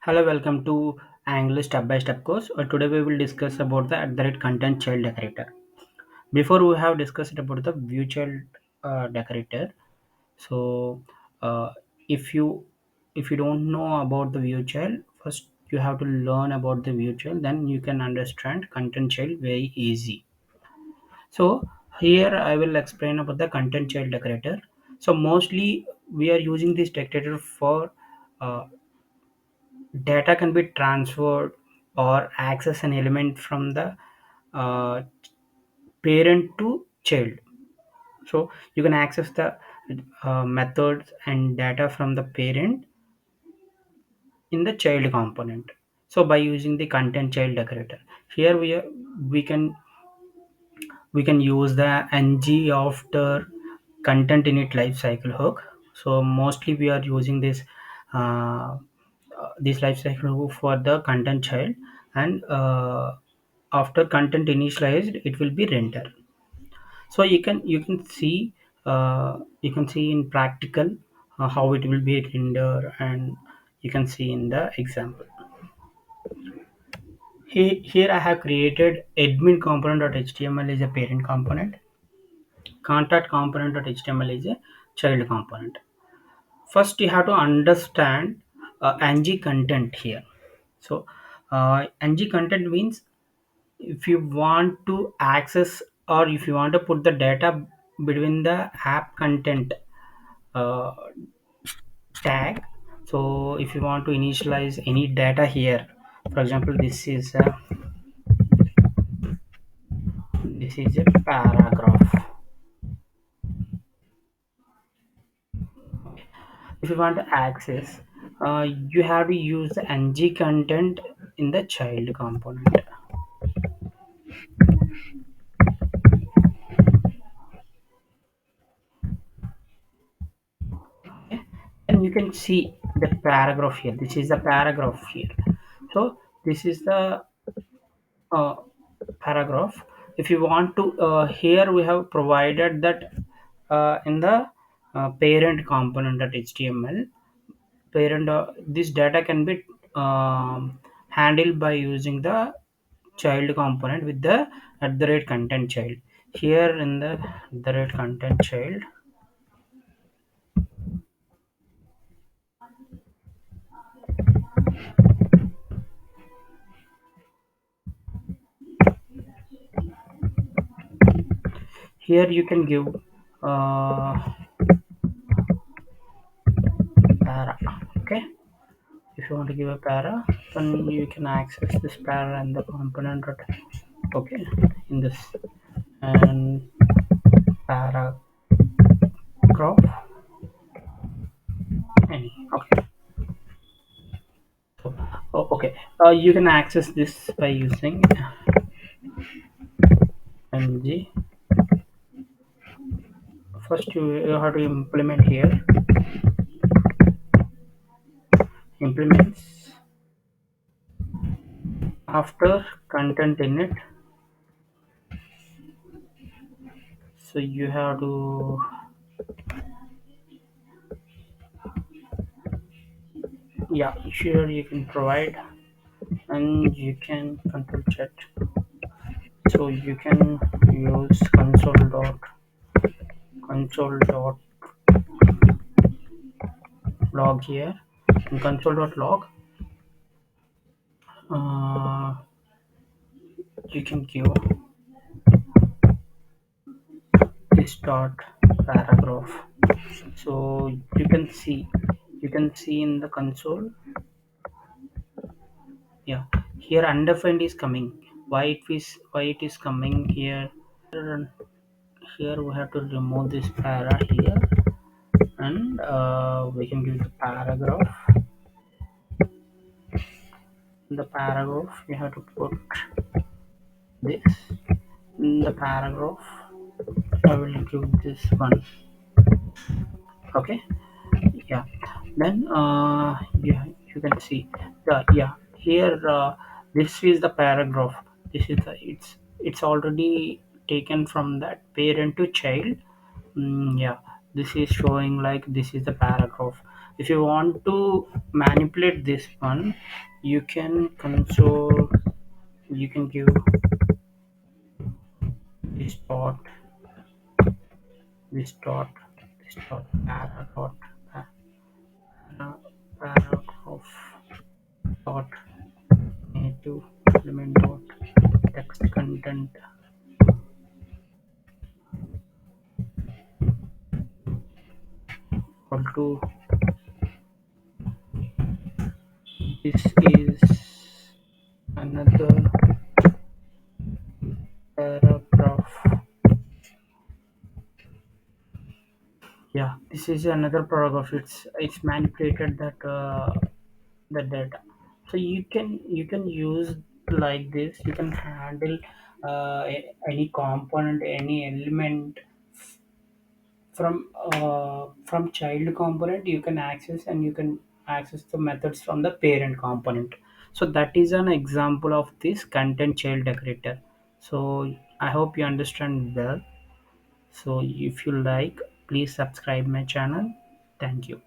Hello, welcome to Angular Step by Step course. Today we will discuss about the at the rate content child decorator. Before we have discussed about the view child decorator. So uh, if you if you don't know about the view child, first you have to learn about the view child. Then you can understand content child very easy. So here I will explain about the content child decorator. So mostly we are using this decorator for uh, data can be transferred or access an element from the uh, parent to child. So you can access the methods and data from the parent in the child component. So by using the content child decorator, here we can we can use the ng after content init lifecycle hook. So mostly we are using this lifecycle hook for the content child, and after content initialized it will be render. So you can see in practical how it will be render, and you can see in the example. Here I have created admin component.html is a parent component, contact component.html is a child component. First you have to understand ng content here. So ng content means if you want to access or if you want to put the data between the app content uh, tag. So if you want to initialize any data here, for example, this is a paragraph. If you want to access, you have to use the ng content in the child component. Okay? And you can see the paragraph here. This is the paragraph here. So this is the uh, paragraph. If you want to, here we have provided that in the parent component at html parent, this data can be handled by using the child component with the at the rate content child. Here in the at the rate content child, here you can give uh, para. Okay, if you want to give a para, then you can access this para and the component. Okay, in this and paragraph any. Okay, so okay, you can access this by using ng. First you have to implement here implements after content in it. So you have to, yeah, sure, you can provide, and you can control chat. So you can use console dot log here. In console.log, uh, you can give this dot paragraph. So you can see in the console. Yeah, here undefined is coming. Why it is coming here? Here we have to remove this para here, and we can give the paragraph. In the paragraph you have to put this. In the paragraph I will give this one. Okay, yeah. Then you can see the, yeah, here this is the paragraph. This is the, it's already taken from that parent to child. Yeah, this is showing like this is the paragraph. If you want to manipulate this one, you can console, you can give this dot, this dot, this dot, paragraph dot native element dot text content equal to, this is another paragraph. Yeah, this is another paragraph. It's manipulated that the data. So you can use like this. You can handle any component, any element from child component. You can access, and you can access the methods from the parent component. So that is an example of this content child decorator. So I hope you understand well. So if you like, please subscribe my channel. Thank you.